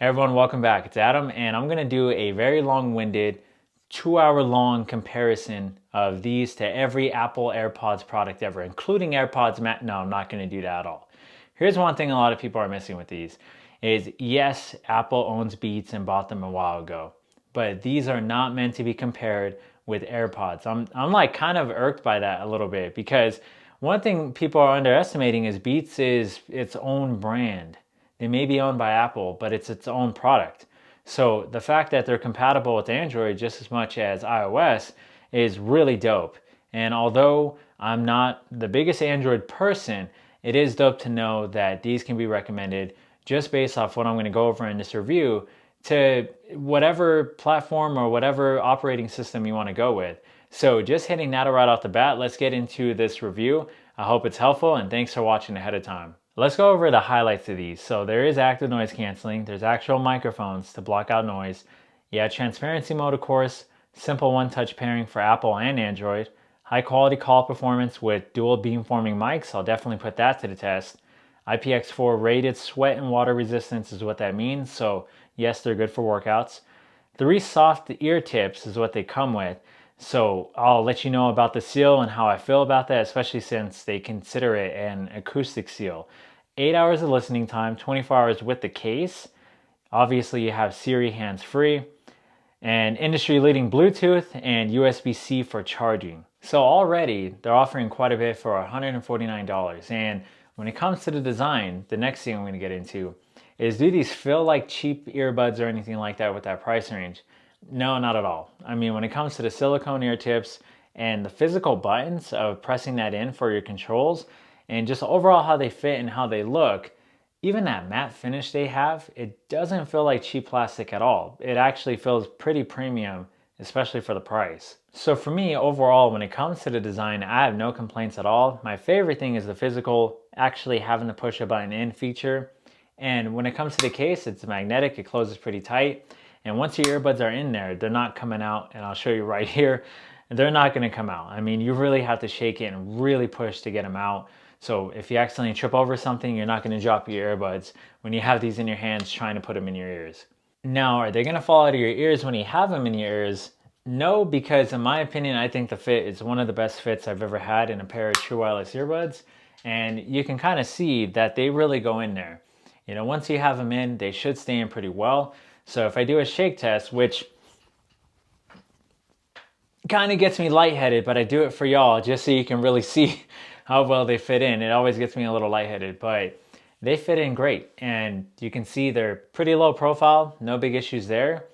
Hey everyone, welcome back. It's Adam, and I'm going to do a very long-winded, 2-hour long comparison of these to every Apple AirPods product ever, including AirPods Max. No, I'm not going to do that at all. Here's one thing a lot of people are missing with these is yes, Apple owns Beats and bought them a while ago, but these are not meant to be compared with AirPods. I'm like kind of irked by that a little bit because one thing people are underestimating is Beats is its own brand. They may be owned by Apple, but it's its own product. So the fact that they're compatible with Android just as much as iOS is really dope. And although I'm not the biggest Android person, it is dope to know that these can be recommended just based off what I'm going to go over in this review to whatever platform or whatever operating system you want to go with. So just hitting that right off the bat, let's get into this review. I hope it's helpful and thanks for watching ahead of time. Let's go over the highlights of these. So there is active noise canceling. There's actual microphones to block out noise. You have transparency mode, of course, simple one-touch pairing for Apple and Android, high quality call performance with dual beamforming mics. I'll definitely put that to the test. IPX4 rated sweat and water resistance is what that means. So yes, they're good for workouts. 3 soft ear tips is what they come with. So I'll let you know about the seal and how I feel about that, especially since they consider it an acoustic seal. 8 hours of listening time, 24 hours with the case. Obviously you have Siri hands-free and industry-leading Bluetooth and USB-C for charging. So already they're offering quite a bit for $149. And when it comes to the design, the next thing I'm going to get into is, do these feel like cheap earbuds or anything like that with that price range? No, not at all. I mean, when it comes to the silicone ear tips and the physical buttons of pressing that in for your controls and just overall how they fit and how they look, even that matte finish they have, it doesn't feel like cheap plastic at all. It actually feels pretty premium, especially for the price. So for me, overall, when it comes to the design, I have no complaints at all. My favorite thing is the physical, actually having to push a button in feature. And when it comes to the case, it's magnetic, it closes pretty tight. And once your earbuds are in there, they're not coming out, and I'll show you right here, they're not gonna come out. I mean, you really have to shake it and really push to get them out. So if you accidentally trip over something, you're not gonna drop your earbuds when you have these in your hands trying to put them in your ears. Now, are they gonna fall out of your ears when you have them in your ears? No, because in my opinion, I think the fit is one of the best fits I've ever had in a pair of true wireless earbuds. And you can kind of see that they really go in there. You know, once you have them in, they should stay in pretty well. So if I do a shake test, which kind of gets me lightheaded, but I do it for y'all just so you can really see how well they fit in. It always gets me a little lightheaded, but they fit in great. And you can see they're pretty low profile, no big issues there.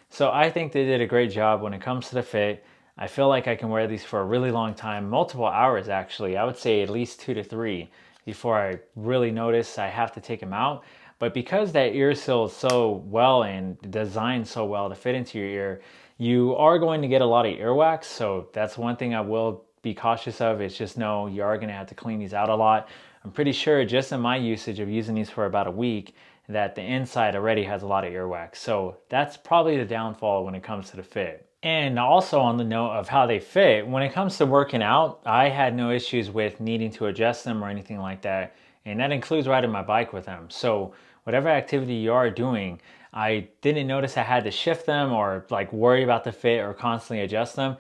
So I think they did a great job when it comes to the fit. I feel like I can wear these for a really long time, multiple hours actually. I would say at least 2 to 3 before I really notice I have to take them out. But because that ear seal is so well and designed so well to fit into your ear, you are going to get a lot of earwax. So that's one thing I will be cautious of. It's just know you are going to have to clean these out a lot. I'm pretty sure just in my usage of using these for about a week that the inside already has a lot of earwax. So that's probably the downfall when it comes to the fit. And also on the note of how they fit, when it comes to working out, I had no issues with needing to adjust them or anything like that. And that includes riding my bike with them. So whatever activity you are doing, I didn't notice I had to shift them or like worry about the fit or constantly adjust them.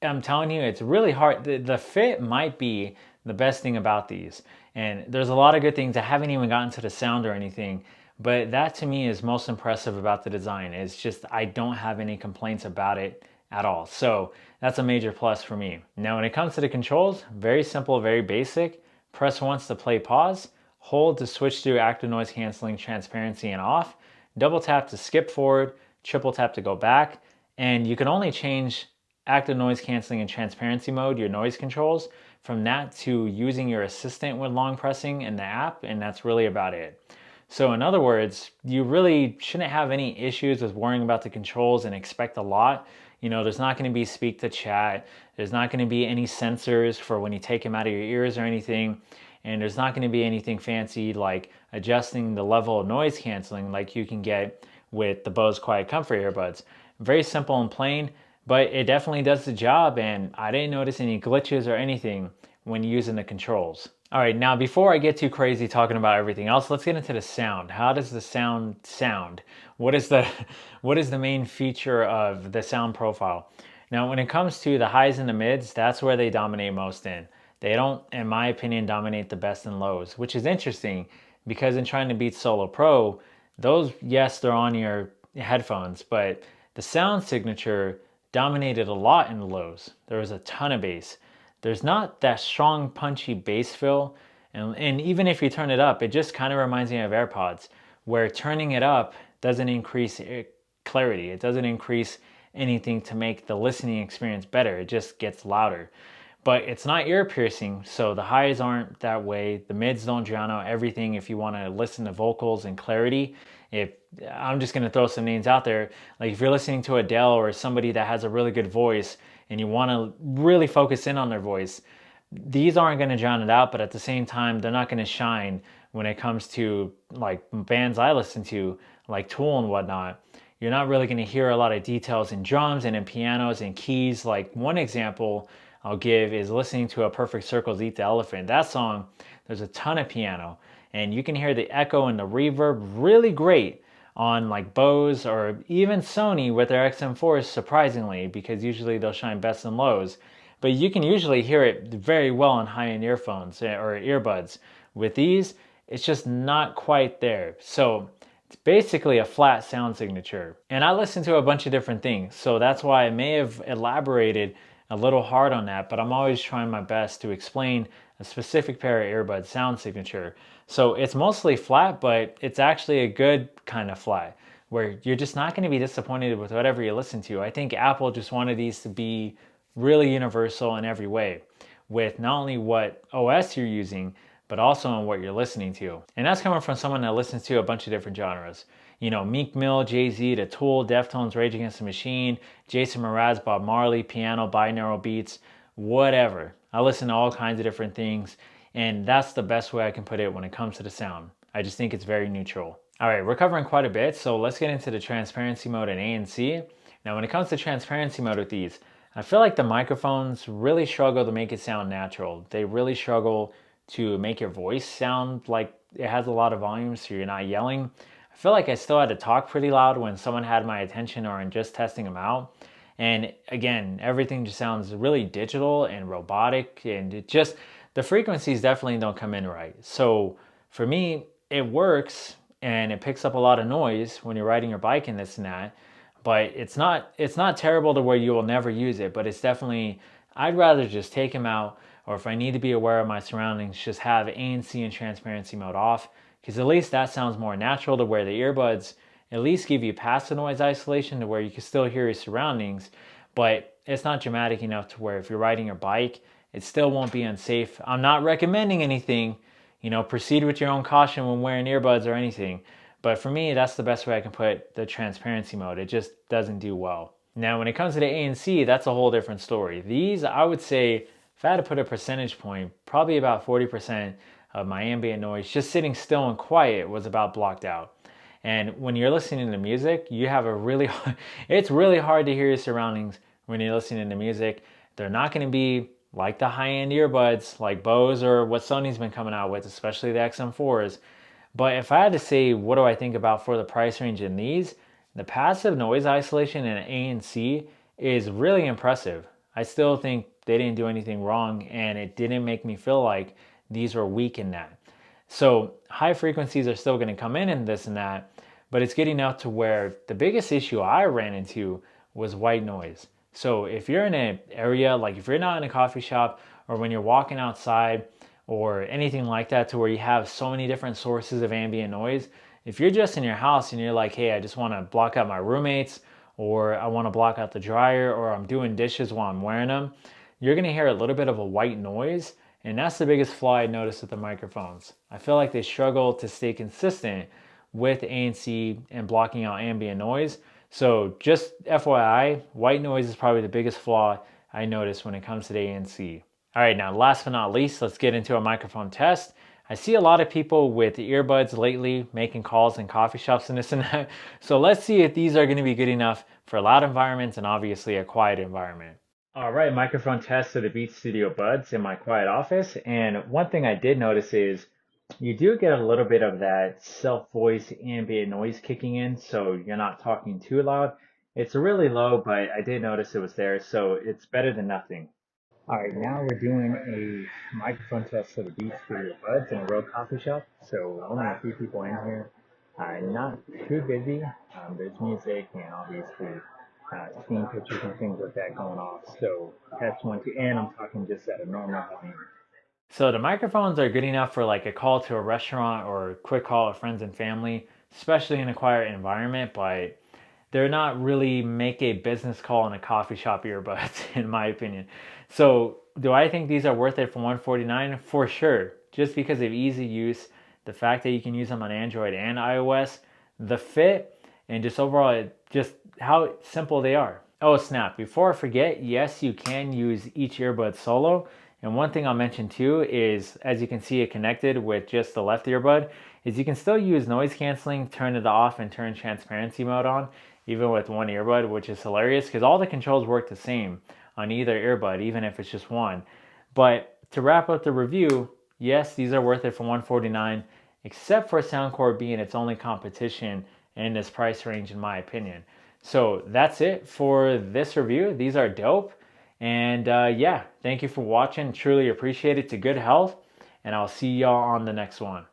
I'm telling you, it's really hard. The fit might be the best thing about these. And there's a lot of good things. I haven't even gotten to the sound or anything. But that to me is most impressive about the design. It's just I don't have any complaints about it at all. So that's a major plus for me. Now when it comes to the controls, very simple, very basic. Press once to play pause, hold to switch through active noise canceling, transparency, and off, double tap to skip forward, triple tap to go back, and you can only change active noise canceling and transparency mode, your noise controls, from that to using your assistant with long pressing in the app, and that's really about it. So in other words, you really shouldn't have any issues with worrying about the controls and expect a lot. You know, there's not going to be speak to chat. There's not going to be any sensors for when you take them out of your ears or anything. And there's not going to be anything fancy like adjusting the level of noise canceling like you can get with the Bose Quiet Comfort earbuds. Very simple and plain, but it definitely does the job. And I didn't notice any glitches or anything when using the controls. All right, now before I get too crazy talking about everything else, let's get into the sound. How does the sound sound? What is the what is the main feature of the sound profile? Now, when it comes to the highs and the mids, that's where they dominate most in. They don't, in my opinion, dominate the best and lows, which is interesting because in trying to beat Solo Pro, those, yes, they're on your headphones, but the sound signature dominated a lot in the lows. There was a ton of bass. There's not that strong punchy bass fill, and even if you turn it up, it just kind of reminds me of AirPods, where turning it up doesn't increase clarity. It doesn't increase anything to make the listening experience better. It just gets louder. But it's not ear piercing, so the highs aren't that way. The mids don't drown out everything if you want to listen to vocals and clarity. If I'm just gonna throw some names out there, like if you're listening to Adele or somebody that has a really good voice and you want to really focus in on their voice, these aren't going to drown it out, but at the same time, they're not going to shine when it comes to like bands I listen to, like Tool and whatnot. You're not really going to hear a lot of details in drums and in pianos and keys. Like one example I'll give is listening to A Perfect Circle's Eat the Elephant. That song, there's a ton of piano, and you can hear the echo and the reverb really great on like Bose or even Sony with their XM4s, surprisingly, because usually they'll shine best in lows. But you can usually hear it very well on high-end earphones or earbuds. With these, it's just not quite there. So it's basically a flat sound signature. And I listen to a bunch of different things, so that's why I may have elaborated a little hard on that, but I'm always trying my best to explain a specific pair of earbuds sound signature. So it's mostly flat, but it's actually a good kind of flat where you're just not going to be disappointed with whatever you listen to. I think Apple just wanted these to be really universal in every way with not only what OS you're using, but also on what you're listening to. And that's coming from someone that listens to a bunch of different genres. You know, Meek Mill, Jay-Z, The Tool, Deftones, Rage Against the Machine, Jason Mraz, Bob Marley, piano, binaural beats, whatever. I listen to all kinds of different things, and that's the best way I can put it when it comes to the sound. I just think it's very neutral. All right, we're covering quite a bit, so let's get into the transparency mode and ANC. Now, when it comes to transparency mode with these, I feel like the microphones really struggle to make it sound natural. They really struggle to make your voice sound like it has a lot of volume so you're not yelling. I feel like I still had to talk pretty loud when someone had my attention or in just testing them out. And again, everything just sounds really digital and robotic, and it just, the frequencies definitely don't come in right. So for me, it works and it picks up a lot of noise when you're riding your bike and this and that, but it's not terrible to where you will never use it, but it's definitely, I'd rather just take them out, or if I need to be aware of my surroundings, just have ANC and transparency mode off, because at least that sounds more natural to where the earbuds at least give you passive noise isolation to where you can still hear your surroundings, but it's not dramatic enough to where if you're riding your bike, it still won't be unsafe. I'm not recommending anything, proceed with your own caution when wearing earbuds or anything. But for me, that's the best way I can put the transparency mode. It just doesn't do well. Now, when it comes to the ANC, that's a whole different story. These, I would say, if I had to put a percentage point, probably about 40% of my ambient noise, just sitting still and quiet, was about blocked out. And when you're listening to music, you have it's really hard to hear your surroundings when you're listening to music. They're not going to be like the high-end earbuds, like Bose or what Sony's been coming out with, especially the XM4s. But if I had to say, what do I think about for the price range in these, the passive noise isolation in ANC is really impressive. I still think they didn't do anything wrong, and it didn't make me feel like these were weak in that. So high frequencies are still going to come in this and that, but it's getting out to where the biggest issue I ran into was white noise. So if you're in an area, like if you're not in a coffee shop or when you're walking outside or anything like that to where you have so many different sources of ambient noise, if you're just in your house and you're like, hey, I just want to block out my roommates, or I want to block out the dryer, or I'm doing dishes while I'm wearing them, you're going to hear a little bit of a white noise. And that's the biggest flaw I noticed with the microphones. I feel like they struggle to stay consistent with ANC and blocking out ambient noise. So just FYI, white noise is probably the biggest flaw I noticed when it comes to the ANC. All right, now last but not least, let's get into a microphone test. I see a lot of people with earbuds lately making calls in coffee shops and this and that. So let's see if these are going to be good enough for loud environments and obviously a quiet environment. All right, microphone test of the Beat Studio Buds in my quiet office. And one thing I did notice is you do get a little bit of that self-voice ambient noise kicking in, so you're not talking too loud. It's really low, but I did notice it was there, so it's better than nothing. All right, now we're doing a microphone test of the Beat Studio Buds in a real coffee shop. So only a few people in here. Not too busy. There's music and obviously screen pictures and things like that going off. So test one, two, and I'm talking just at a normal volume. So the microphones are good enough for like a call to a restaurant or a quick call with friends and family, especially in a quiet environment, but they're not really make a business call in a coffee shop earbuds, in my opinion. So do I think these are worth it for 149? For sure. Just because of easy use, the fact that you can use them on Android and iOS, the fit, and just overall just how simple they are. Oh snap, before I forget, yes, you can use each earbud solo. And one thing I'll mention too is, as you can see it connected with just the left earbud, is you can still use noise canceling, turn it off, and turn transparency mode on, even with one earbud, which is hilarious because all the controls work the same on either earbud, even if it's just one. But to wrap up the review, yes, these are worth it for 149, except for Soundcore being its only competition in this price range, in my opinion. So that's it for this review. These are dope. And yeah, thank you for watching. Truly appreciate it. To good health. And I'll see y'all on the next one.